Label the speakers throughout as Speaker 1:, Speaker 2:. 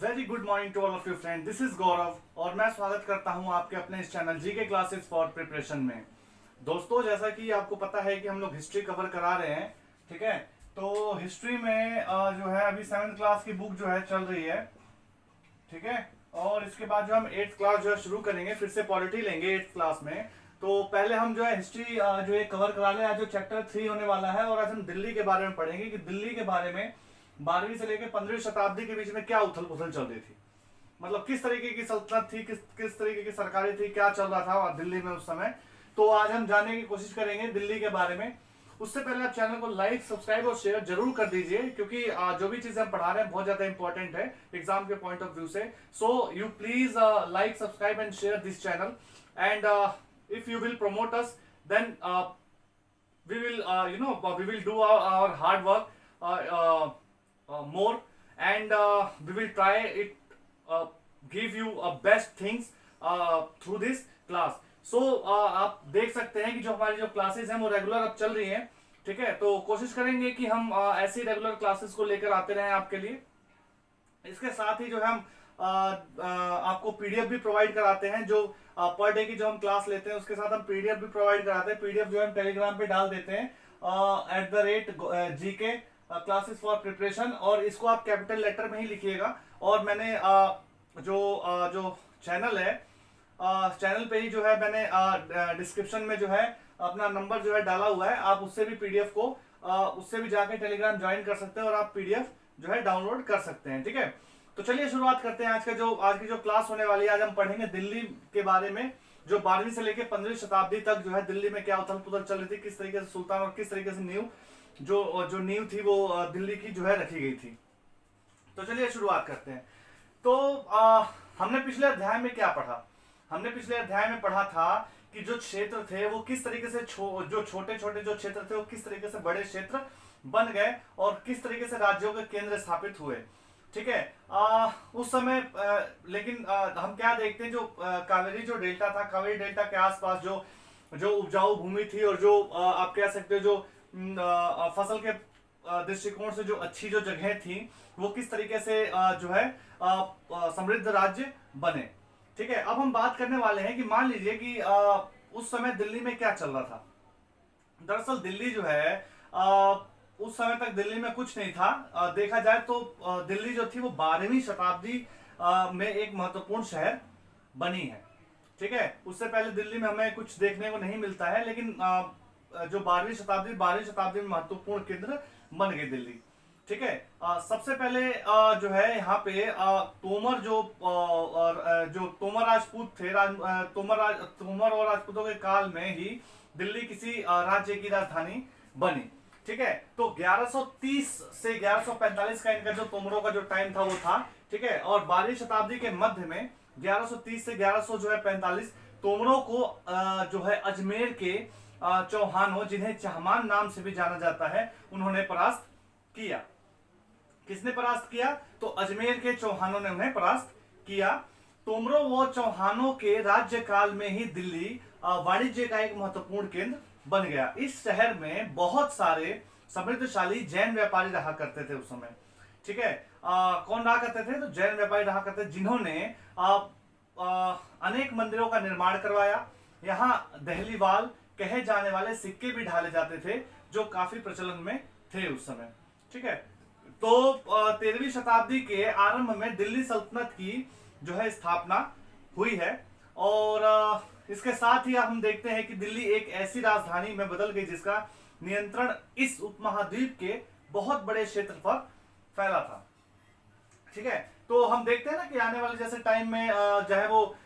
Speaker 1: Very good morning to all of you friend, this is Gaurav और मैं स्वागत करता हूं आपके अपने इस channel GK classes for preparation में। दोस्तों, जैसा कि आपको पता है कि हम लोग हिस्ट्री कवर करा रहे हैं, ठीक है। तो हिस्ट्री में जो है अभी 7th क्लास की बुक जो है चल रही है, ठीक है। और इसके बाद जो हम 8th क्लास जो है शुरू करेंगे, फिर से पॉलिटी लेंगे 8th क्लास में। तो पहले हम जो है हिस्ट्री जो है कवर करा लें। आज जो चैप्टर 3 होने वाला है और आज हम दिल्ली के बारे में पढ़ेंगे कि दिल्ली के बारे में 12वीं से लेकर 15वीं शताब्दी के बीच में क्या उथल पुथल चल रही थी, मतलब किस तरीके की सल्तनत थी, किस तरीके की सरकारें थी, क्या चल रहा था दिल्ली में उस समय। तो आज हम जानने की कोशिश करेंगे दिल्ली के बारे में। उससे पहले आप चैनल को लाइक, सब्सक्राइब और शेयर जरूर कर दीजिए, क्योंकि जो भी चीजें हम पढ़ा रहे हैं बहुत ज्यादा इंपॉर्टेंट है एग्जाम के पॉइंट ऑफ व्यू से। So you please like, subscribe and share this channel, and if you will promote us, then we will we will do our hard work more, and we will try it, give you best things through this class. So आप देख सकते हैं कि जो हमारी जो classes हैं वो रेगुलर अब चल रही हैं, ठीक है। तो कोशिश करेंगे कि हम ऐसी रेगुलर क्लासेस को लेकर आते रहें आपके लिए। इसके साथ ही जो है हम आपको पीडीएफ भी प्रोवाइड कराते हैं, जो पर डे की जो हम क्लास लेते हैं उसके साथ हम पीडीएफ भी प्रोवाइड कराते हैं। पीडीएफ जो हम टेलीग्राम पे डाल देते हैं @GK क्लासेस फॉर प्रिपरेशन, और इसको आप कैपिटल लेटर में ही लिखिएगा। और मैंने जो चैनल है, चैनल पे ही जो है मैंने डिस्क्रिप्शन में जो है अपना नंबर जो है डाला हुआ है, आप उससे भी पीडीएफ को उससे भी जाके टेलीग्राम ज्वाइन कर सकते हैं और आप पीडीएफ जो है डाउनलोड कर सकते हैं, ठीक है। तो चलिए शुरुआत करते हैं। आज की जो क्लास होने वाली है, आज हम पढ़ेंगे दिल्ली के बारे में, जो 12वीं से लेकर 15वीं शताब्दी तक जो है दिल्ली में क्या उथल पुथल चल रही थी, किस तरीके से सुल्तान और किस तरीके से नींव थी वो दिल्ली की जो है रखी गई थी। तो चलिए शुरुआत करते हैं। तो हमने पिछले अध्याय में क्या पढ़ा? हमने पिछले अध्याय में पढ़ा था कि जो क्षेत्र थे वो किस तरीके से जो छोटे छोटे जो क्षेत्र थे वो किस तरीके से बड़े क्षेत्र बन गए और किस तरीके से राज्यों के केंद्र स्थापित हुए, ठीक है। उस समय लेकिन हम क्या देखते हैं, जो कावेरी जो डेल्टा था, कावेरी डेल्टा के आसपास जो उपजाऊ भूमि थी और जो आप कह सकते हो जो फसल के दृष्टिकोण से जो अच्छी जो जगह थी, वो किस तरीके से जो है समृद्ध राज्य बने, ठीक है। अब हम बात करने वाले हैं कि मान लीजिए कि उस समय दिल्ली में क्या चल रहा था। दरअसल दिल्ली जो है उस समय तक दिल्ली में कुछ नहीं था। देखा जाए तो दिल्ली जो थी वो 12वीं शताब्दी में एक महत्वपूर्ण शहर बनी है, ठीक है। उससे पहले दिल्ली में हमें कुछ देखने को नहीं मिलता है, लेकिन जो 12वीं शताब्दी में महत्वपूर्ण केंद्र बन गई दिल्ली, ठीक है। सबसे पहले जो है यहाँ पे तोमर जो तोमर राजपूत थे, तोमर और राजपूतों के काल में ही दिल्ली किसी राज्य की राजधानी बनी, ठीक है। तो 1130 से 1145 का इनका जो तोमरों का जो टाइम था वो था, ठीक है। और 12वीं शताब्दी के मध्य में 1130 से 1145 तोमरों को जो है अजमेर के चौहानों, जिन्हें चहमान नाम से भी जाना जाता है, उन्होंने परास्त किया। किसने परास्त किया? तो अजमेर के चौहानों ने उन्हें परास्त किया। तोमरों व चौहानों के राज्यकाल में ही दिल्ली वाणिज्य का एक महत्वपूर्ण केंद्र बन गया। इस शहर में बहुत सारे समृद्धशाली जैन व्यापारी रहा करते थे उस समय, ठीक है। कौन रहा करते थे? तो जैन व्यापारी रहा करते थे, जिन्होंने अनेक मंदिरों का निर्माण करवाया। यहाँ दहलीवाल कहे जाने वाले सिक्के भी ढाले जाते थे, जो काफी प्रचलन में थे उस समय, ठीक है। तो 13वीं शताब्दी के आरंभ में दिल्ली सल्तनत की जो है स्थापना हुई है, और इसके साथ ही हम देखते हैं कि दिल्ली एक ऐसी राजधानी में बदल गई जिसका नियंत्रण इस उपमहाद्वीप के बहुत बड़े क्षेत्र पर फैला था, ठीक है। तो हम देखते हैं ना कि आने वाले जैसे टाइम में चाहे वो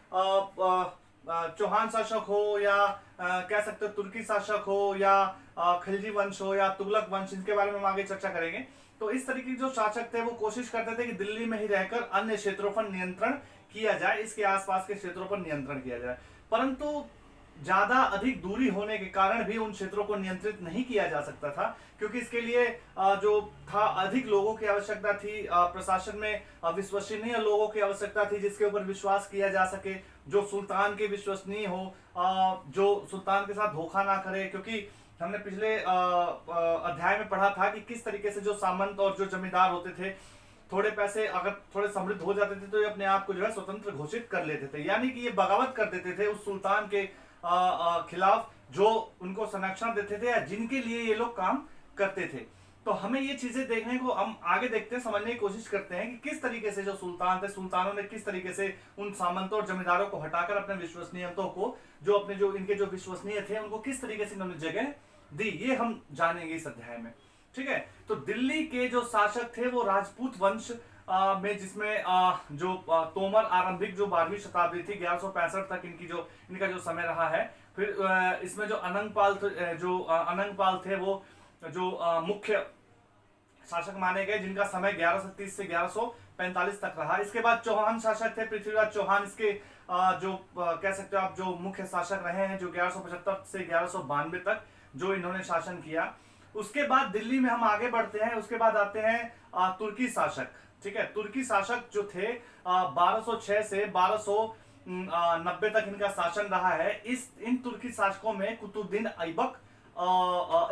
Speaker 1: चौहान शासक हो या कह सकते हो तुर्की शासक हो या खिलजी वंश हो या तुगलक वंश, इनके बारे में हम आगे चर्चा करेंगे। तो इस तरीके के जो शासक थे वो कोशिश करते थे कि दिल्ली में ही रहकर अन्य क्षेत्रों पर नियंत्रण किया जाए, इसके आसपास के क्षेत्रों पर नियंत्रण किया जाए। परंतु ज्यादा अधिक दूरी होने के कारण भी उन क्षेत्रों को नियंत्रित नहीं किया जा सकता था, क्योंकि इसके लिए जो था अधिक लोगों की आवश्यकता थी, प्रशासन में विश्वसनीय लोगों की आवश्यकता थी जिसके ऊपर विश्वास किया जा सके, जो सुल्तान के विश्वसनीय हो, जो सुल्तान के साथ धोखा ना करे। क्योंकि हमने पिछले अध्याय में पढ़ा था कि किस तरीके से जो सामंत और जो जमींदार होते थे, थोड़े पैसे अगर थोड़े समृद्ध हो जाते थे तो ये अपने आप को जो है स्वतंत्र घोषित कर लेते थे, यानी कि ये बगावत कर देते थे उस सुल्तान के खिलाफ जो उनको संरक्षण देते थे या जिनके लिए ये लोग काम करते थे। तो हमें ये चीजें देखने को हम आगे देखते हैं, समझने की कोशिश करते हैं कि किस तरीके से जो सुल्तान थे, सुल्तानों ने किस तरीके से उन सामंतों और जमींदारों को हटाकर अपने विश्वसनीयतों को, जो अपने जो इनके जो विश्वसनीय थे उनको किस तरीके से इन्होंने जगह दी, ये हम जानेंगे इस अध्याय में। ठीक है, तो दिल्ली के जो शासक थे वो राजपूत वंश में, जिसमें तोमर आरंभिक जो 12वीं शताब्दी थी, 1165 तक इनका जो समय रहा है। फिर इसमें जो अनंगपाल थे वो जो मुख्य शासक माने गए, जिनका समय 1130 से 1145 तक रहा। इसके बाद चौहान शासक थे, पृथ्वीराज चौहान, इसके कह सकते हो आप जो मुख्य शासक रहे हैं, जो 1175 से 1192 तक जो इन्होंने शासन किया। उसके बाद दिल्ली में हम आगे बढ़ते हैं, उसके बाद आते हैं तुर्की शासक। ठीक है, तुर्की शासक जो थे 1206 से 1290 तक इनका शासन रहा है। इन तुर्की शासकों में कुतुबुद्दीन ऐबक,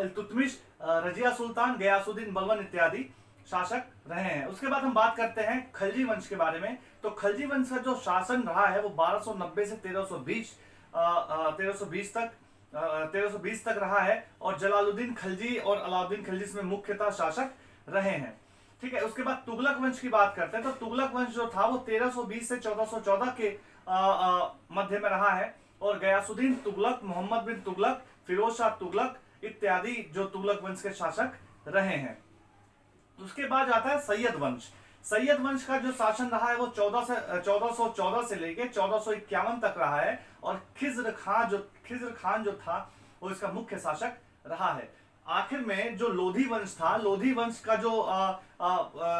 Speaker 1: इल्तुतमिश, रजिया सुल्तान, गयासुद्दीन बलबन इत्यादि शासक रहे हैं। उसके बाद हम बात करते हैं खलजी वंश के बारे में। तो खलजी वंश का जो शासन रहा है वो 1290 से 1320 तक रहा है, और जलालुद्दीन खलजी और अलाउद्दीन खलजी इसमें मुख्यतः शासक रहे हैं। ठीक है, उसके बाद तुगलक वंश की बात करते हैं। तो तुगलक वंश जो था वो 1320 से 1414 के मध्य में रहा है, और गयासुद्दीन तुगलक, मोहम्मद बिन तुगलक, फिरोज शाह तुगलक इत्यादि जो तुगलक वंश के शासक रहे हैं। उसके बाद आता है सैयद वंश। सैयद वंश का जो शासन रहा है वो 1414 से लेके 1451 तक रहा है, और खिज्र खान जो था वो इसका मुख्य शासक रहा है। आखिर में जो लोधी वंश था, लोधी वंश का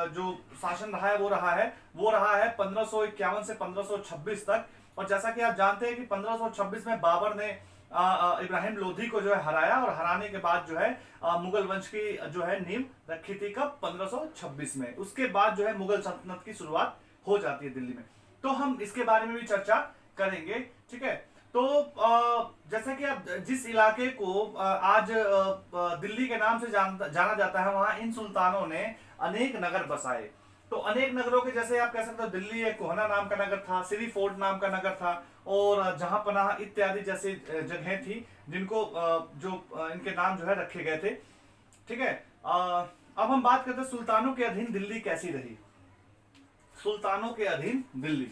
Speaker 1: जो शासन रहा है वो रहा है 1551 से 1526 तक। और जैसा कि आप जानते हैं कि 1526 में बाबर ने इब्राहिम लोधी को जो है हराया, और हराने के बाद जो है मुगल वंश की जो है नींव रखी थी कब, 1526 में। उसके बाद जो है मुगल सल्तनत की शुरुआत हो जाती है दिल्ली में। तो हम इसके बारे में भी चर्चा करेंगे। ठीक है, तो जैसा कि आप जिस इलाके को आज दिल्ली के नाम से जाना जाता है, वहां इन सुल्तानों ने अनेक नगर बसाए। तो अनेक नगरों के जैसे आप कह सकते हो, दिल्ली एक कोहना नाम का नगर था, सिरी फोर्ट नाम का नगर था, और जहां पनाह इत्यादि जैसी जगहें थी जिनको इनके नाम जो है रखे गए थे। ठीक है, अब हम बात करते हैं सुल्तानों के अधीन दिल्ली कैसी रही। सुल्तानों के अधीन दिल्ली,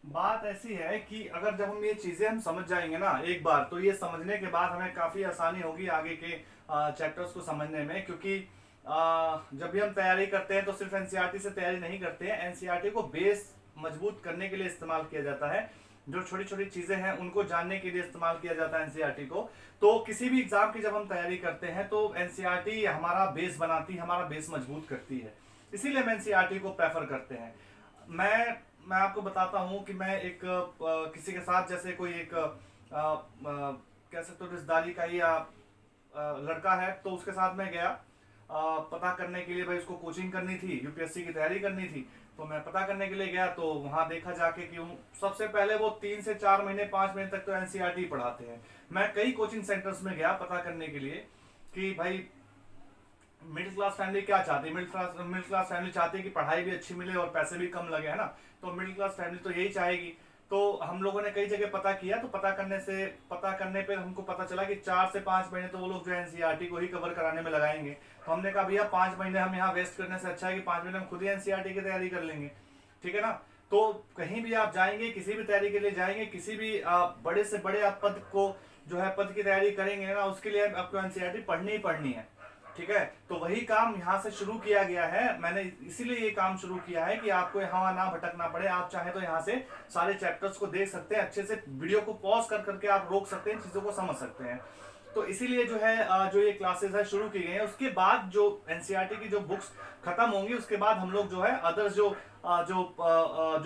Speaker 1: बात ऐसी है कि अगर जब हम ये चीजें हम समझ जाएंगे ना एक बार, तो ये समझने के बाद हमें काफी आसानी होगी आगे के चैप्टर्स को समझने में। क्योंकि जब भी हम तैयारी करते हैं तो सिर्फ एनसीईआरटी से तैयारी नहीं करते हैं, एनसीईआरटी को बेस मजबूत करने के लिए इस्तेमाल किया जाता है। जो छोटी छोटी चीजें हैं उनको जानने के लिए इस्तेमाल किया जाता है एनसीईआरटी को। तो किसी भी एग्जाम की जब हम तैयारी करते हैं तो एनसीईआरटी हमारा बेस बनाती है, हमारा बेस मजबूत करती है, इसीलिए हम एनसीईआरटी को प्रेफर करते हैं। मैं आपको बताता हूं कि मैं एक किसी के साथ, जैसे कोई एक कह सकते हो रिश्तेदारी का ही लड़का है, तो उसके साथ मैं गया पता करने के लिए। भाई उसको कोचिंग करनी थी, यूपीएससी की तैयारी करनी थी, तो मैं पता करने के लिए गया। तो वहां देखा जाके कि सबसे पहले वो 3 से 4 महीने 5 महीने तक तो एनसीईआरटी पढ़ाते हैं। मैं कई कोचिंग सेंटर्स में गया पता करने के लिए कि भाई मिडिल क्लास फैमिली क्या चाहती है। मिडिल क्लास फैमिली चाहती है कि पढ़ाई भी अच्छी मिले और पैसे भी कम लगे, है ना। तो मिडिल क्लास फैमिली तो यही चाहेगी। तो हम लोगों ने कई जगह पता किया, तो पता करने पे हमको पता चला कि 4 से 5 महीने तो वो लोग जो है एनसीईआरटी को ही कवर कराने में लगाएंगे। तो हमने कहा भैया 5 महीने हम यहाँ वेस्ट करने से अच्छा है कि 5 महीने हम खुद ही एनसीईआरटी की तैयारी कर लेंगे। ठीक है ना। तो कहीं भी आप जाएंगे, किसी भी तैयारी के लिए जाएंगे, किसी भी बड़े से बड़े आप पद की तैयारी करेंगे ना, उसके लिए आपको एनसीईआरटी पढ़नी ही पढ़नी है। ठीक है, तो वही काम यहाँ से शुरू किया गया है। मैंने इसीलिए ये काम शुरू किया है कि आपको यहाँ ना भटकना पड़े। आप चाहे तो यहाँ से सारे चैप्टर्स को देख सकते हैं, अच्छे से वीडियो को पॉज कर करके आप रोक सकते हैं, चीजों को समझ सकते हैं। तो इसीलिए जो है जो ये क्लासेस है शुरू की गई हैं। उसके बाद जो एनसीईआरटी की जो बुक्स खत्म होंगी, उसके बाद हम लोग जो है अदर्स जो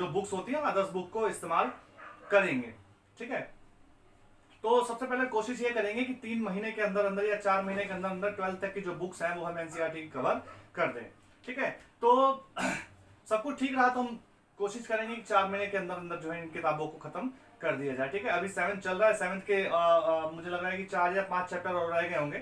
Speaker 1: बुक्स होती है अदर्स बुक को इस्तेमाल करेंगे। ठीक है, तो सबसे पहले कोशिश ये करेंगे कि 3 महीने के अंदर अंदर या 4 महीने के अंदर अंदर 12th तक की जो बुक्स हैं वो हम एनसीईआरटी की कवर कर दें। ठीक ठीक है, तो सब कुछ ठीक रहा तो हम कोशिश करेंगे कि 4 महीने के अंदर अंदर जो है इन किताबों को खत्म कर दिया जाए। ठीक है, अभी 7 चल रहा है, 7 के मुझे लग रहा है कि 4 या 5 चैप्टर और रह गए होंगे,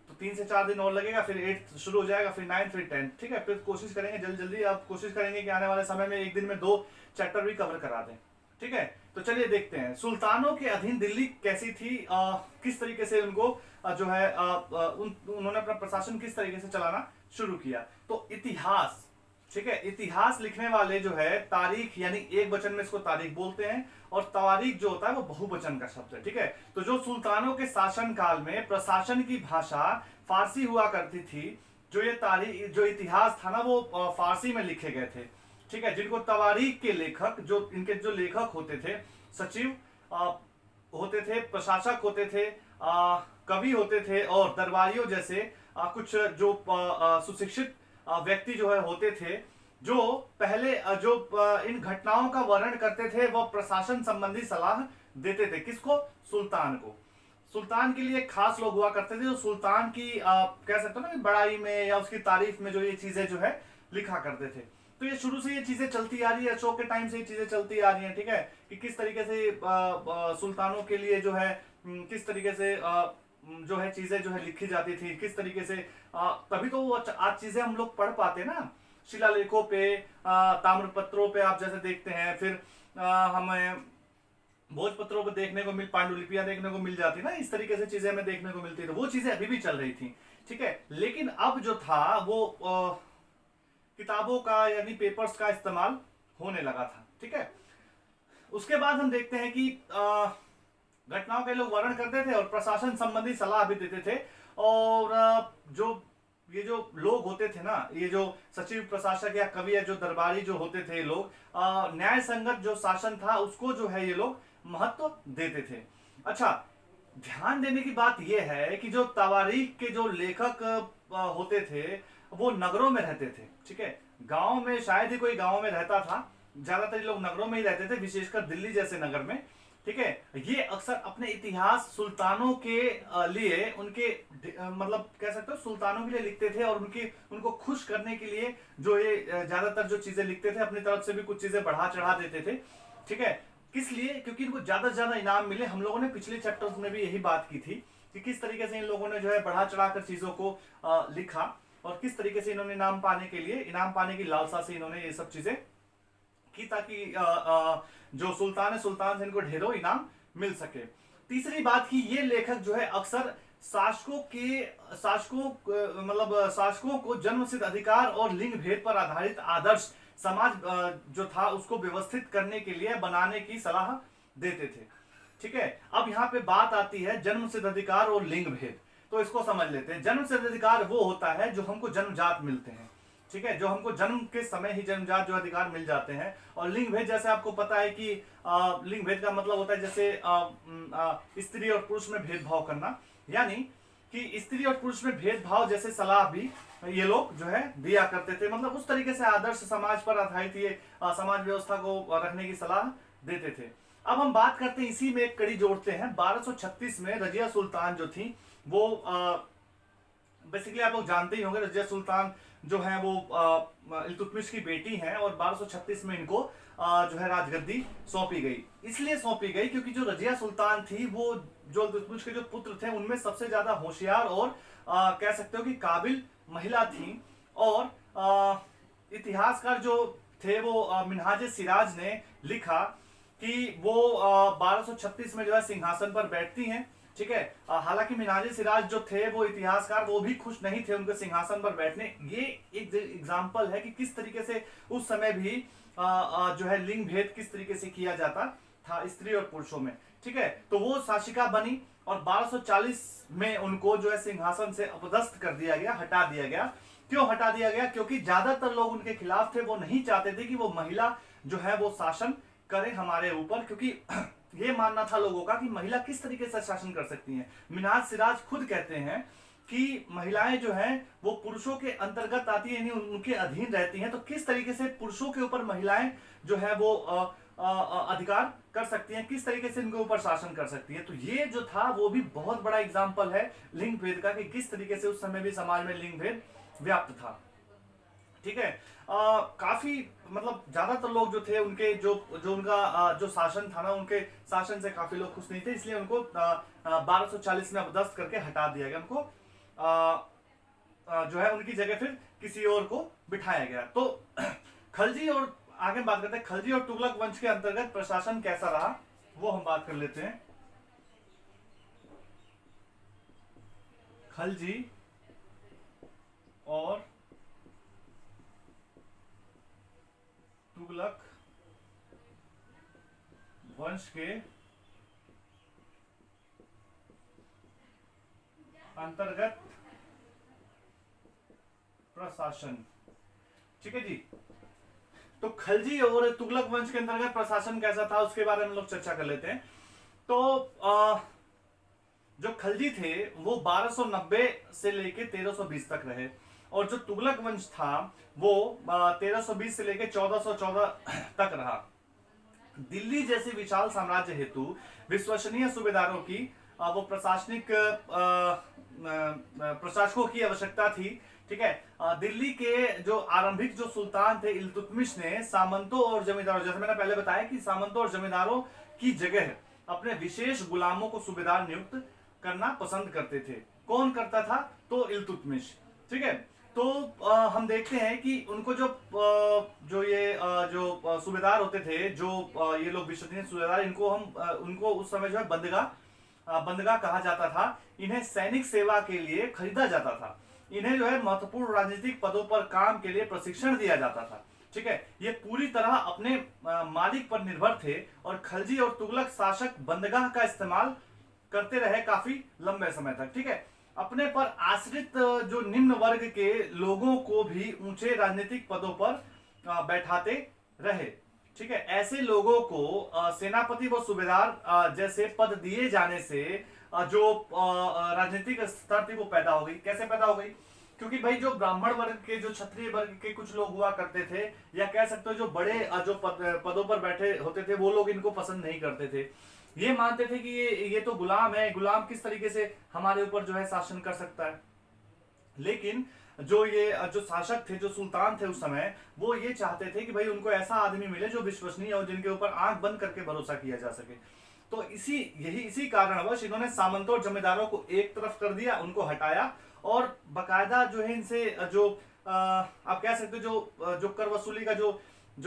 Speaker 1: तो 3 से 4 दिन और लगेगा, फिर 8 शुरू हो जाएगा, फिर 9, फिर 10। ठीक है, फिर कोशिश करेंगे जल्दी जल्दी, आप कोशिश करेंगे कि आने वाले समय में एक दिन में 2 चैप्टर भी कवर करा दें। ठीक है, तो चलिए देखते हैं सुल्तानों के अधीन दिल्ली कैसी थी, किस तरीके से उनको जो है उन्होंने अपना प्रशासन किस तरीके से चलाना शुरू किया। तो इतिहास, ठीक है, इतिहास लिखने वाले जो है तारीख, यानी एक वचन में इसको तारीख बोलते हैं, और तारीख जो होता है वो बहुवचन का शब्द है। ठीक है, तो जो सुल्तानों के शासन काल में प्रशासन की भाषा फारसी हुआ करती थी, जो ये तारीख जो इतिहास था ना वो फारसी में लिखे गए थे। ठीक है, जिनको तवारीख के लेखक, जो इनके जो लेखक होते थे, सचिव होते थे, प्रशासक होते थे, कवि होते थे, और दरबारियों जैसे कुछ जो सुशिक्षित व्यक्ति जो है होते थे, जो पहले जो इन घटनाओं का वर्णन करते थे, वह प्रशासन संबंधी सलाह देते थे। किसको? सुल्तान को। सुल्तान के लिए खास लोग हुआ करते थे जो सुल्तान की कह सकते हो ना बड़ाई में या उसकी तारीफ में जो ये चीजें जो है लिखा करते थे। तो ये शुरू से ये चीजें चलती आ रही है, अशोक के टाइम से ये चीजें चलती आ रही हैं। ठीक है, कि किस तरीके से सुल्तानों के लिए जो है किस तरीके से जो है चीजें जो है लिखी जाती थी, किस तरीके से तभी तो वो आज चीजें हम लोग पढ़ पाते ना, शिलालेखों पे, ताम्रपत्रों पे आप जैसे देखते हैं, फिर हमें भोजपत्रों को देखने को पांडुलिपियां देखने को मिल जाती ना, इस तरीके से चीजें हमें देखने को मिलती थी। वो चीजें अभी भी चल रही थी। ठीक है, लेकिन अब जो था वो किताबों का यानी पेपर्स का इस्तेमाल होने लगा था। ठीक है, उसके बाद हम देखते हैं कि घटनाओं के लोग वर्णन करते थे और प्रशासन संबंधी सलाह भी देते थे। और जो ये जो लोग होते थे ना, ये जो सचिव, प्रशासक या कवि या जो दरबारी जो होते थे लोग, न्याय संगत जो शासन था उसको जो है ये लोग महत्व देते थे। अच्छा, ध्यान देने की बात यह है कि जो तवारीख के जो लेखक होते थे वो नगरों में रहते थे। ठीक है, गांव में शायद ही कोई गांव में रहता था, ज्यादातर लोग नगरों में ही रहते थे, विशेषकर दिल्ली जैसे नगर में। ठीक है, ये अक्सर अपने इतिहास सुल्तानों के लिए, उनके मतलब कह सकते हो सुल्तानों के लिए लिखते थे, और उनको खुश करने के लिए जो ये ज्यादातर जो चीजें लिखते थे, अपनी तरफ से भी कुछ चीजें बढ़ा चढ़ा देते थे। ठीक है, किस लिए? क्योंकि इनको ज्यादा से ज्यादा इनाम मिले। हम लोगों ने पिछले चैप्टर्स में भी यही बात की थी कि किस तरीके से इन लोगों ने जो है बढ़ा चढ़ाकर चीजों को लिखा, और किस तरीके से इन्होंने इनाम पाने के लिए, इनाम पाने की लालसा से इन्होंने ये सब चीजें की, ताकि जो सुल्तान है, सुल्तान से इनको ढेरों इनाम मिल सके। तीसरी बात की ये लेखक जो है अक्सर शासकों को जन्मसिद्ध अधिकार और लिंग भेद पर आधारित आदर्श समाज जो था उसको व्यवस्थित करने के लिए बनाने की सलाह देते थे। ठीक है, अब यहाँ पे बात आती है जन्मसिद्ध अधिकार और लिंग भेद, तो इसको समझ लेते हैं। जन्मसिद्ध अधिकार वो होता है जो हमको जन्मजात मिलते हैं। ठीक है, जो हमको जन्म के समय ही जन्मजात जो अधिकार मिल जाते हैं। और लिंग भेद जैसे आपको पता है कि लिंग भेद का मतलब होता है जैसे स्त्री और पुरुष में भेदभाव करना, यानी कि स्त्री और पुरुष में भेदभाव जैसे सलाह भी ये लोग जो है दिया करते थे। मतलब उस तरीके से आदर्श समाज पर आधारित ये समाज व्यवस्था को रखने की सलाह देते थे। अब हम बात करते हैं, इसी में एक कड़ी जोड़ते हैं। 1236 में रजिया सुल्तान जो थी वो बेसिकली आप लोग जानते ही होंगे, रजिया सुल्तान जो है वो इल्तुतमिश की बेटी हैं, और 1236 में इनको जो है राजगद्दी सौंपी गई। इसलिए सौंपी गई क्योंकि जो रजिया सुल्तान थी वो जो इल्तुतमिश के जो पुत्र थे उनमें सबसे ज्यादा होशियार और कह सकते हो कि काबिल महिला थी। और इतिहासकार जो थे वो मिन्हाज सिराज ने लिखा कि वो 1236 में जो है सिंहासन पर बैठती हैं। ठीक है, हालांकि मिन्हाज सिराज जो थे वो इतिहासकार, वो भी खुश नहीं थे उनके सिंहासन पर बैठने। ये एक एग्जाम्पल है कि किस तरीके से उस समय भी जो है लिंग भेद किस तरीके से किया जाता था स्त्री और पुरुषों में। ठीक है, तो वो शासिका बनी और 1240 में उनको जो है सिंहासन से अपदस्थ कर दिया गया, हटा दिया गया। क्यों हटा दिया गया? क्योंकि ज्यादातर लोग उनके खिलाफ थे, वो नहीं चाहते थे कि वो महिला जो है वो शासन करे हमारे ऊपर, क्योंकि ये मानना था लोगों का कि महिला किस तरीके से शासन कर सकती हैं। मिन्हाज सिराज खुद कहते हैं कि महिलाएं जो हैं वो पुरुषों के अंतर्गत आती है, यानी उनके अधीन रहती हैं, तो किस तरीके से पुरुषों के ऊपर महिलाएं जो है वो अधिकार कर सकती हैं, किस तरीके से इनके ऊपर शासन कर सकती है। तो ये जो था वो भी बहुत बड़ा एग्जाम्पल है लिंग भेद का, कि किस तरीके से उस समय भी समाज में लिंग भेद व्याप्त था। ठीक है। काफी मतलब ज्यादातर लोग जो थे उनके जो जो उनका जो शासन था ना, उनके शासन से काफी लोग खुश नहीं थे, इसलिए उनको 1240 में अपदस्थ करके हटा दिया गया। उनको जो है उनकी जगह फिर किसी और को बिठाया गया। तो खलजी और आगे बात करते हैं, खलजी और तुगलक वंश के अंतर्गत प्रशासन कैसा रहा वो हम बात कर लेते हैं। खलजी और तुगलक वंश के अंतर्गत प्रशासन, ठीक है जी। तो खलजी और तुगलक वंश के अंतर्गत प्रशासन कैसा था उसके बारे में हम लोग चर्चा कर लेते हैं। तो जो खलजी थे वो 1290 से लेके 1320 तक रहे, और जो तुगलक वंश था वो 1320 से लेके 1414 तक रहा। दिल्ली जैसे विशाल साम्राज्य हेतु विश्वसनीय सूबेदारों की वो प्रशासनिक प्रशासकों की आवश्यकता थी, ठीक है। दिल्ली के जो आरंभिक जो सुल्तान थे इल्तुतमिश ने सामंतों और जमींदारों, जैसे मैंने पहले बताया कि सामंतों और जमींदारों की जगह अपने विशेष गुलामों को सूबेदार नियुक्त करना पसंद करते थे। कौन करता था? तो इल्तुतमिश, ठीक है। तो हम देखते हैं कि उनको जो ये जो सूबेदार होते थे, जो ये लोग विश्वसनीय सूबेदार, इनको उनको उस समय जो है बंदगा कहा जाता था। इन्हें सैनिक सेवा के लिए खरीदा जाता था। इन्हें जो है महत्वपूर्ण राजनीतिक पदों पर काम के लिए प्रशिक्षण दिया जाता था, ठीक है। ये पूरी तरह अपने मालिक पर निर्भर थे, और खलजी और तुगलक शासक बंदगाह का इस्तेमाल करते रहे काफी लंबे समय तक, ठीक है। अपने पर आश्रित जो निम्न वर्ग के लोगों को भी ऊंचे राजनीतिक पदों पर बैठाते रहे, ठीक है। ऐसे लोगों को सेनापति व सूबेदार जैसे पद दिए जाने से जो राजनीतिक स्तर थी वो पैदा हो गई। कैसे पैदा हो गई? क्योंकि भाई जो ब्राह्मण वर्ग के, जो क्षत्रिय वर्ग के कुछ लोग हुआ करते थे, या कह सकते हो जो बड़े जो पदों पर बैठे होते थे, वो लोग इनको पसंद नहीं करते थे। ये मानते थे कि ये तो गुलाम है, गुलाम किस तरीके से हमारे ऊपर जो है शासन कर सकता है। लेकिन जो शासक थे, जो सुल्तान थे उस समय, वो ये चाहते थे कि भाई उनको ऐसा आदमी मिले जो विश्वसनीय और जिनके ऊपर आंख बंद करके भरोसा किया जा सके। तो इसी कारणवश इन्होंने सामंतों और जमींदारों को एक तरफ कर दिया, उनको हटाया, और बकायदा जो है इनसे जो आप कह सकते हो जो कर वसूली का जो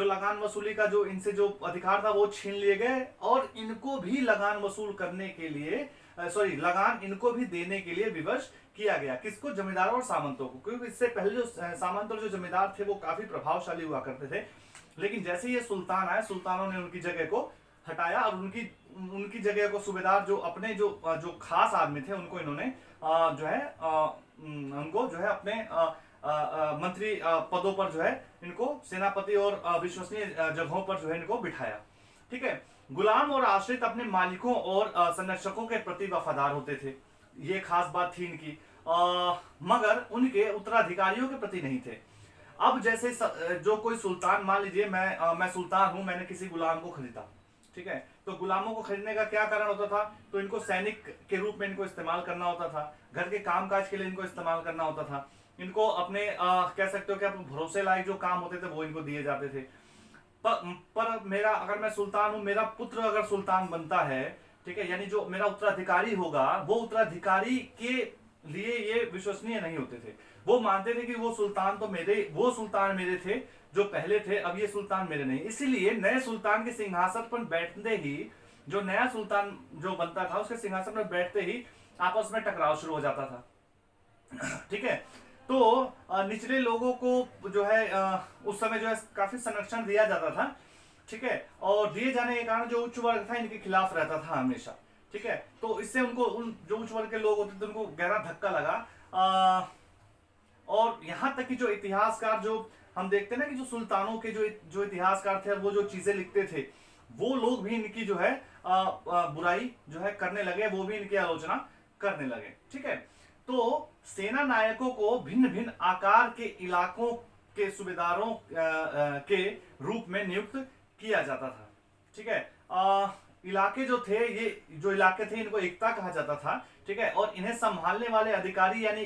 Speaker 1: लगान वसूली का जो इनसे जो अधिकार था वो छीन लिए गए, और इनको भी लगान वसूल करने के लिए लगान इनको भी देने के लिए विवश किया गया। किसको? जमींदारों और सामंतों को। क्योंकि इससे पहले जो सामंत और जो जमींदार थे वो काफी प्रभावशाली हुआ करते थे, लेकिन जैसे ये सुल्तान आए, सुल्तानों ने उनकी जगह को हटाया, और उनकी जगह को सूबेदार जो अपने जो खास आदमी थे उनको इन्होंने उनको जो है अपने मंत्री पदों पर जो है इनको सेनापति और विश्वसनीय जगहों पर जो है इनको बिठाया, ठीक है। गुलाम और आश्रित अपने मालिकों और संरक्षकों के प्रति वफादार होते थे, ये खास बात थी इनकी, मगर उनके उत्तराधिकारियों के प्रति नहीं थे। अब जैसे जो कोई सुल्तान, मान लीजिए मैं सुल्तान हूं, मैंने किसी गुलाम को खरीदा, ठीक है। तो गुलामों को खरीदने का क्या कारण होता था? तो इनको सैनिक के रूप में इनको इस्तेमाल करना होता था, घर के कामकाज के लिए इनको इस्तेमाल करना होता था, इनको अपने कह सकते हो कि अपने भरोसे लायक जो काम होते थे वो इनको दिए जाते थे। पर अगर मैं सुल्तान हूं, मेरा पुत्र अगर सुल्तान बनता है, ठीक है, यानी जो मेरा उत्तराधिकारी होगा, वो उत्तराधिकारी के लिए ये विश्वसनीय नहीं होते थे। वो मानते थे कि वो सुल्तान मेरे थे जो पहले थे, अब ये सुल्तान मेरे नहीं। इसीलिए नए सुल्तान के सिंहासन पर बैठते ही, जो नया सुल्तान जो बनता था उसके सिंहासन पर बैठते ही आपस में टकराव शुरू हो जाता था, ठीक है। तो निचले लोगों को जो है उस समय जो है काफी संरक्षण दिया जाता था, ठीक है, और दिए जाने के कारण जो उच्च वर्ग था इनके खिलाफ रहता था हमेशा, ठीक है। तो इससे उनको जो उच्च वर्ग के लोग होते थे उनको गहरा धक्का लगा, और यहां तक कि जो इतिहासकार जो हम देखते हैं ना कि जो सुल्तानों के जो इतिहासकार थे, वो जो चीजें लिखते थे, वो लोग भी इनकी जो है बुराई जो है करने लगे, वो भी इनकी आलोचना करने लगे, ठीक है। तो सेना नायकों को भिन्न भिन्न आकार के इलाकों के सूबेदारों के रूप में नियुक्त किया जाता था, ठीक है। इलाके जो थे, ये जो इलाके थे इनको इक्ता कहा जाता था, ठीक है, और इन्हें संभालने वाले अधिकारी यानी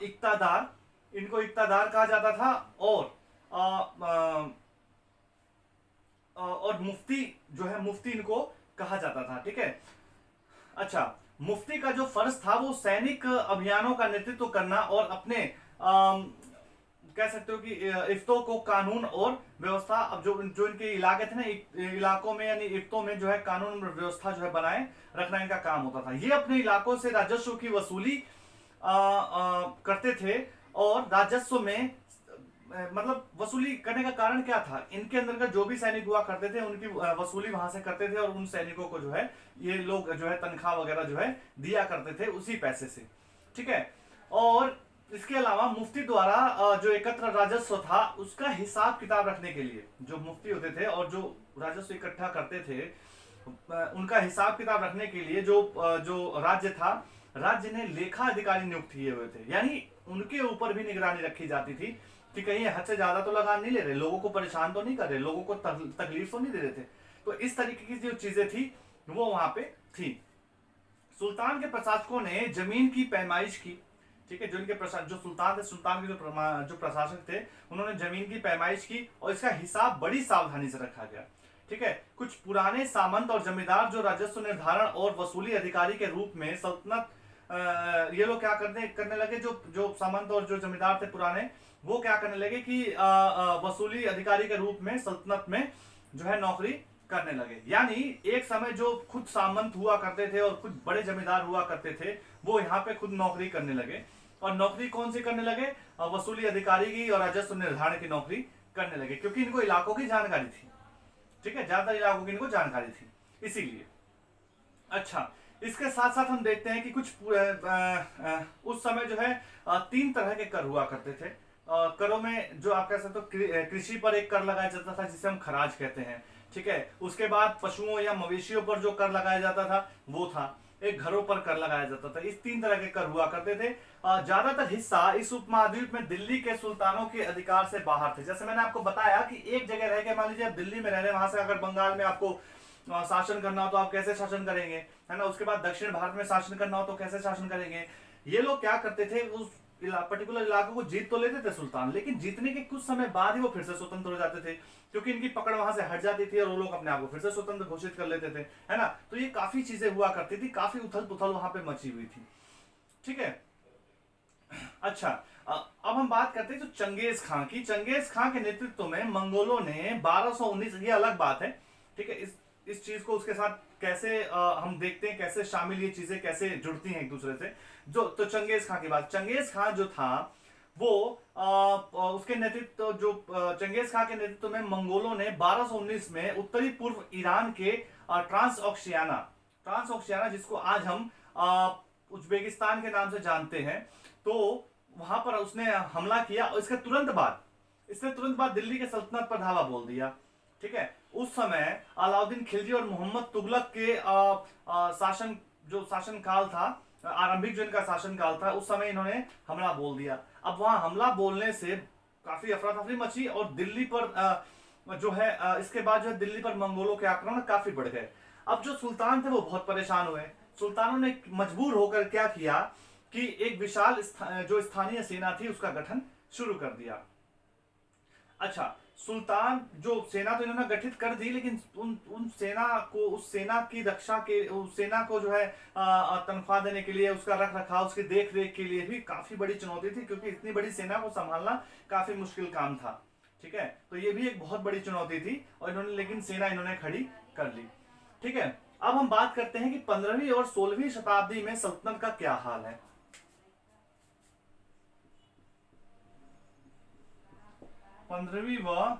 Speaker 1: इक्तादार इनको इक्तादार कहा जाता था, और मुफ्ती जो है, मुफ्ती इनको कहा जाता था। ठीक है। अच्छा, मुफ्ती का जो फर्ज था वो सैनिक अभियानों का नेतृत्व करना और अपने कह सकते हो कि इफ्तो को कानून और व्यवस्था, अब जो जो इनके इलाके थे ना, इलाकों में यानी इफ्तो में जो है कानून और व्यवस्था जो है बनाए रखना इनका काम होता था। ये अपने इलाकों से राजस्व की वसूली करते थे, और राजस्व में मतलब वसूली करने का कारण क्या था, इनके अंदर का जो भी सैनिक हुआ करते थे उनकी वसूली वहां से करते थे, और उन सैनिकों को जो है ये लोग जो है तनख्वाह वगैरह जो है दिया करते थे उसी पैसे से। ठीक है। और इसके अलावा मुफ्ती द्वारा जो एकत्र राजस्व था उसका हिसाब किताब रखने के लिए, जो मुफ्ती होते थे और जो राजस्व इकट्ठा करते थे उनका हिसाब किताब रखने के लिए जो राज्य था, राज्य ने लेखा अधिकारी नियुक्त किए हुए थे, यानी उनके ऊपर भी निगरानी रखी जाती थी कि कहीं हद से ज्यादा तो लगान नहीं ले रहे, लोगों को परेशान तो नहीं कर रहे, लोगों को तकलीफ तो नहीं दे रहे थे। तो इस तरीके की जो चीजें थी वो वहां पे थी। सुल्तान के प्रशासकों ने जमीन की पैमाइश की। ठीक है। जो इनके जो सुल्तान थे, सुल्तान के जो प्रशासक थे, उन्होंने जमीन की पैमाइश की और इसका हिसाब बड़ी सावधानी से रखा गया। ठीक है। कुछ पुराने सामंत और जमींदार जो राजस्व निर्धारण और वसूली अधिकारी के रूप में सल्तनत, ये लोग क्या करने लगे, जो सामंत और जो जमींदार थे पुराने, वो क्या करने लगे कि वसूली अधिकारी के रूप में सल्तनत में जो है नौकरी करने लगे। यानी एक समय जो खुद सामंत हुआ करते थे और खुद बड़े जमींदार हुआ करते थे, वो यहाँ पे खुद नौकरी करने लगे। और नौकरी कौन सी करने लगे? वसूली अधिकारी की और राजस्व निर्धारण की नौकरी करने लगे, क्योंकि इनको इलाकों की जानकारी थी। ठीक है। ज्यादातर इलाकों की इनको जानकारी थी, इसीलिए। अच्छा, इसके साथ साथ हम देखते हैं कि कुछ उस समय जो है 3 तरह के कर हुआ करते थे। करों में जो आप कह सकते हो, कृषि पर एक कर लगाया जाता था जिसे हम खराज कहते हैं। ठीक है। उसके बाद पशुओं या मवेशियों पर जो कर लगाया जाता था वो था। एक घरों पर कर लगाया जाता था। इस 3 तरह के कर हुआ करते थे। ज्यादातर हिस्सा इस उपमहाद्वीप में दिल्ली के सुल्तानों के अधिकार से बाहर थे। जैसे मैंने आपको बताया कि एक जगह रह के, मान लीजिए आप दिल्ली में रह रहे हैं, वहां से अगर बंगाल में आपको शासन करना हो तो आप कैसे शासन करेंगे, है ना। उसके बाद दक्षिण भारत में शासन करना हो तो कैसे शासन करेंगे। ये लोग क्या करते थे, उस पर्टिकुलर इलाकों को जीत तो लेते थे सुल्तान, लेकिन जीतने के कुछ समय बाद ही वो फिर से स्वतंत्र हो जाते थे, क्योंकि इनकी पकड़ वहां से हट जाती थी और वो लोग अपने आप को फिर से स्वतंत्र घोषित कर लेते थे, है ना। तो ये काफी चीजें हुआ करती थी, काफी उथल पुथल वहां पे मची हुई थी। ठीक है। अच्छा, अब हम बात करते हैं तो चंगेज खां की। चंगेज खां के नेतृत्व में मंगोलों ने 1219, ये अलग बात है। ठीक है। इस चीज को उसके साथ कैसे हम देखते हैं, कैसे शामिल ये चीजें कैसे जुड़ती हैं एक दूसरे से। तो चंगेज खां की बात, चंगेज खां जो था वो उसके नेतृत्व, जो चंगेज खां के नेतृत्व में मंगोलों ने 1219 में उत्तरी पूर्व ईरान के ट्रांसओक्शियाना, जिसको आज हम उज्बेकिस्तान के नाम से जानते हैं, तो वहां पर उसने हमला किया और इसने तुरंत बाद दिल्ली के सल्तनत पर धावा बोल दिया। ठीक है। उस समय अलाउद्दीन खिलजी और मोहम्मद तुगलक के शासन काल था, आरंभिक जो इनका शासन काल था, उस समय इन्होंने हमला बोल दिया। अब वहां हमला बोलने से काफी अफरा तफरी मची और दिल्ली पर जो है इसके बाद जो है दिल्ली पर मंगोलों के आक्रमण काफी बढ़ गए। अब जो सुल्तान थे वो बहुत परेशान हुए। सुल्तानों ने मजबूर होकर क्या किया कि एक विशाल जो स्थानीय सेना थी उसका गठन शुरू कर दिया। अच्छा, सुल्तान जो सेना तो इन्होंने गठित कर दी, लेकिन उस सेना की रक्षा के, उस सेना को जो है तनख्वाह देने के लिए, उसका रख रखाव, उसकी देख रेख के लिए भी काफी बड़ी चुनौती थी, क्योंकि इतनी बड़ी सेना को संभालना काफी मुश्किल काम था। ठीक है। तो ये भी एक बहुत बड़ी चुनौती थी और लेकिन सेना इन्होंने खड़ी कर ली। ठीक है। अब हम बात करते हैं कि 15वीं और 16वीं शताब्दी में सल्तनत का क्या हाल है। 15वीं व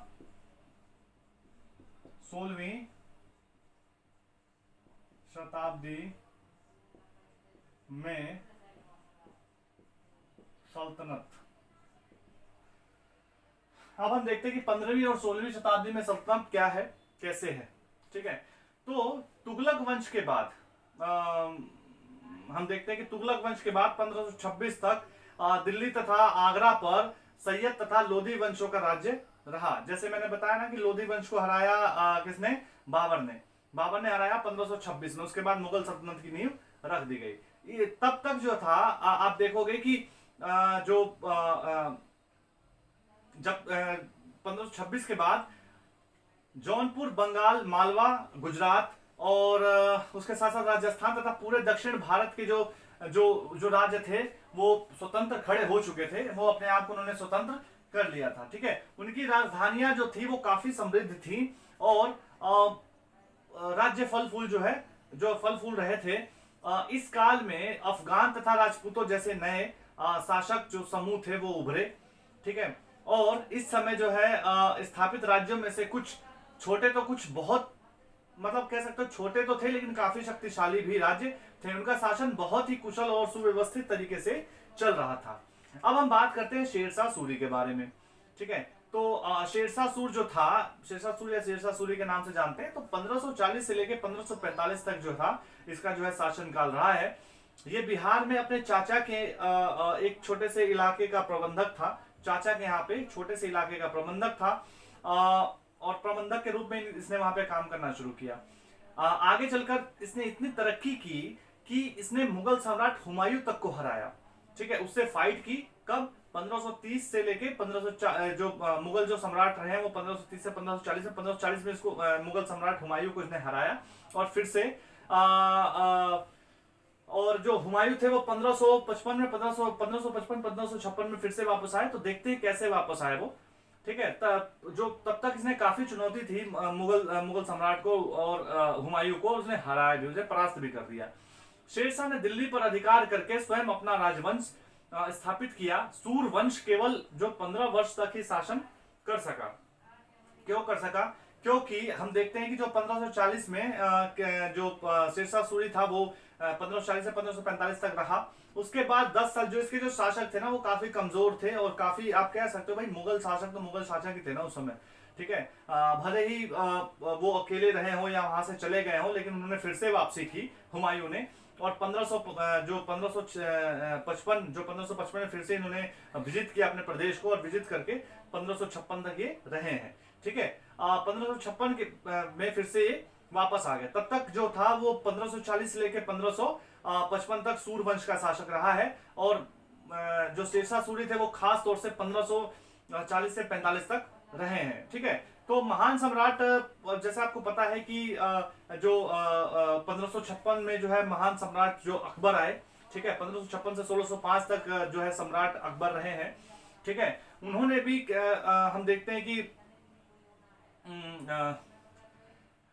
Speaker 1: 16वीं शताब्दी में सल्तनत। अब हम देखते हैं कि 15वीं और 16वीं शताब्दी में सल्तनत क्या है, कैसे है। ठीक है। तो तुगलक वंश के बाद हम देखते हैं कि तुगलक वंश के बाद 1526 तक दिल्ली तथा आगरा पर सैयद तथा लोधी वंशों का राज्य रहा। जैसे मैंने बताया ना कि लोधी वंश को हराया किसने? बाबर ने हराया 1526 में। उसके बाद मुगल सल्तनत की नींव रख दी गई। तब तक जो था आप देखोगे कि जो जब 1526 के बाद जौनपुर, बंगाल, मालवा, गुजरात और उसके साथ साथ राजस्थान तथा पूरे दक्षिण भारत के जो जो जो राज्य थे वो स्वतंत्र खड़े हो चुके थे, वो अपने आप को उन्होंने स्वतंत्र कर लिया था। ठीक है, उनकी राजधानियां जो थी वो काफी समृद्ध थी और राज्य फल फूल जो है, जो फल फूल रहे थे। इस काल में अफगान तथा राजपूतों जैसे नए शासक जो समूह थे वो उभरे। ठीक है, और इस समय जो है स्थापित राज्यों में से कुछ छोटे तो कुछ बहुत, मतलब कह सकते हो छोटे तो थे लेकिन काफी शक्तिशाली भी राज्य थे। उनका शासन बहुत ही कुशल और सुव्यवस्थित तरीके से चल रहा था। अब हम बात करते हैं शेरशाह सूरी के बारे में। ठीक है, तो शेरशाह सूर जो था, शेरशाह सूरी या शेरशाह सूरी के नाम से जानते हैं, तो 1540 से लेकर 1545 तक जो था इसका जो है शासनकाल रहा है। ये बिहार में अपने चाचा के एक छोटे से इलाके का प्रबंधक था। चाचा के यहाँ पे छोटे से इलाके का प्रबंधक था और प्रबंधक के रूप में इसने वहां पे काम करना शुरू किया। आगे चलकर इसने इतनी तरक्की की कि इसने मुगल सम्राट हुमायूं तक को हराया। ठीक है, उससे फाइट की। कब? 1530 से लेके 1540 जो मुगल जो सम्राट रहे हैं वो 1530 से 1540 में 1540 में इसको मुगल सम्राट हुमायूं को इसने हराया। और फिर से और जो हुमायूं थे वो 1555 में 1556 में फिर से वापस आए। तो देखते हैं कैसे वापस आए वो। ठीक है, तब तक इसने काफी चुनौती थी मुगल सम्राट को और हुमायूं को, उसने हराया भी, उसे परास्त भी कर दिया। शेरशाह ने दिल्ली पर अधिकार करके स्वयं अपना राजवंश स्थापित किया। सूर वंश केवल जो 15 वर्ष तक ही शासन कर सका। क्यों कर सका? क्योंकि हम देखते हैं कि जो 1540 में जो शेरशाह सूरी था वो 1540 से 1545 तक रहा। उसके बाद 10 साल जो इसके जो शासक थे ना वो काफी कमजोर थे और काफी, आप कह सकते हो भाई मुगल शासक तो मुगल शासक ही थे ना उस समय। ठीक है, भले ही वो अकेले रहे हो या वहां से चले गए हो, लेकिन उन्होंने फिर से वापसी की हुमायूं ने। और 1555 में फिर से इन्होंने विजिट किया अपने प्रदेश को, और विजिट करके 1556 तक ये रहे हैं। ठीक है, 1556 के में फिर से ये वापस आ गए। तब तक जो था वो 1540 से लेकर 1555 तक सूर वंश का शासक रहा है। और जो शेरशाह सूरी थे वो खास तौर से 1540 से 45 तक रहे हैं। ठीक है, तो महान सम्राट, जैसा आपको पता है कि जो 1556 में जो है महान सम्राट जो अकबर आए। ठीक है, 1556 से 1605 तक जो है सम्राट अकबर रहे हैं। ठीक है, उन्होंने भी हम देखते हैं कि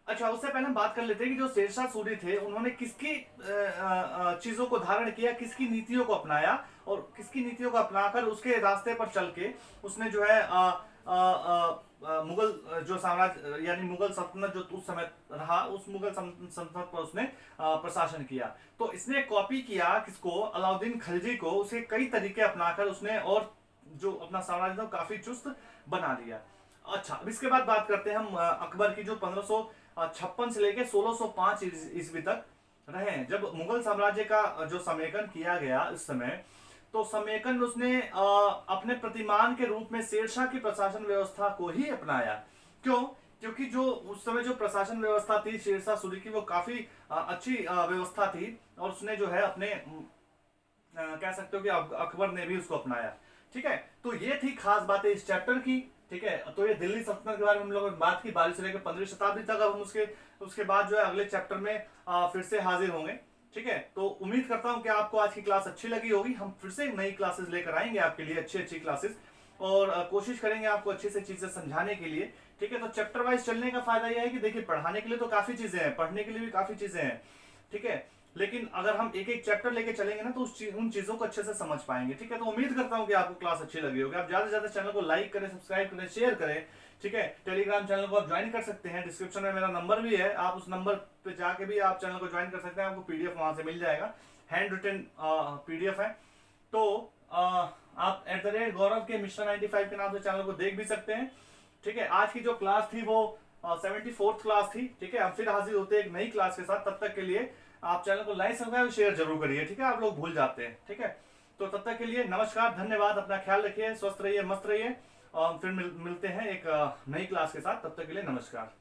Speaker 1: अच्छा, उससे पहले हम बात कर लेते हैं कि जो शेरशाह सूरी थे उन्होंने किसकी चीजों को धारण किया, किसकी नीतियों को अपनाया, और किसकी नीतियों को अपनाकर उसके रास्ते पर चल के उसने जो है मुगल जो साम्राज्य यानी मुगल सल्तनत जो उस समय रहा, उस मुगल सल्तनत पर उसने प्रशासन किया। तो इसने कॉपी किया किसको? अलाउद्दीन खिलजी को। उसे कई तरीके अपनाकर उसने और जो अपना साम्राज्य था काफी चुस्त बना दिया। अच्छा, अब इसके बाद बात करते हैं हम अकबर की, जो 1556 से लेकर 1605 ईस्वी तक रहे हैं। जब मुगल साम्राज्य का जो समेकन किया गया इस समय, तो समेकन में उसने अपने प्रतिमान के रूप में शेरशाह की प्रशासन व्यवस्था को ही अपनाया। क्यों? क्योंकि जो उस समय जो प्रशासन व्यवस्था थी शेरशाह सूरी की वो काफी अच्छी व्यवस्था थी, और उसने जो है अपने कह सकते हो कि अकबर ने भी उसको अपनाया। ठीक है, तो ये थी खास बातें इस चैप्टर की। ठीक है, तो ये दिल्ली सल्तनत के बारे में हम लोगों ने बात की 12 से लेकर 15वीं शताब्दी तक। अब हम उसके बाद जो है अगले चैप्टर में फिर से हाजिर होंगे। ठीक है, तो उम्मीद करता हूं कि आपको आज की क्लास अच्छी लगी होगी। हम फिर से नई क्लासेस लेकर आएंगे आपके लिए, अच्छी क्लासेस, और कोशिश करेंगे आपको अच्छे से चीजें समझाने के लिए। ठीक है, तो चैप्टर वाइज चलने का फायदा यह है कि देखिए पढ़ाने के लिए तो काफी चीजें हैं, पढ़ने के लिए भी काफी चीजें हैं। ठीक है, लेकिन अगर हम एक एक चैप्टर लेके चलेंगे ना तो उन चीजों को अच्छे से समझ पाएंगे। ठीक है, तो उम्मीद करता हूं कि आपको क्लास अच्छी लगी होगी। आप ज्यादा से ज्यादा चैनल को लाइक करें, सब्सक्राइब करें, शेयर करें। ठीक है, टेलीग्राम चैनल को आप ज्वाइन कर सकते हैं, डिस्क्रिप्शन में मेरा नंबर भी है, आप उस नंबर पे जाके भी आप चैनल को ज्वाइन कर सकते हैं। आपको पीडीएफ वहां से मिल जाएगा, हैंड रिटन पीडीएफ है। तो आप @गौरव के मिस्टर 95 के नाम से चैनल को देख भी सकते हैं। ठीक है, आज की जो क्लास थी वो 74th क्लास थी। ठीक है, हम फिर हाजिर होते हैं एक नई क्लास के साथ। तब तक के लिए आप चैनल को लाइक सब्सक्राइब शेयर जरूर करिए। ठीक है, आप लोग भूल जाते हैं। ठीक है, तो तब तक के लिए नमस्कार, धन्यवाद, अपना ख्याल रखिए, स्वस्थ रहिए, मस्त रहिए, और फिर मिलते हैं एक नई क्लास के साथ। तब तक के लिए नमस्कार।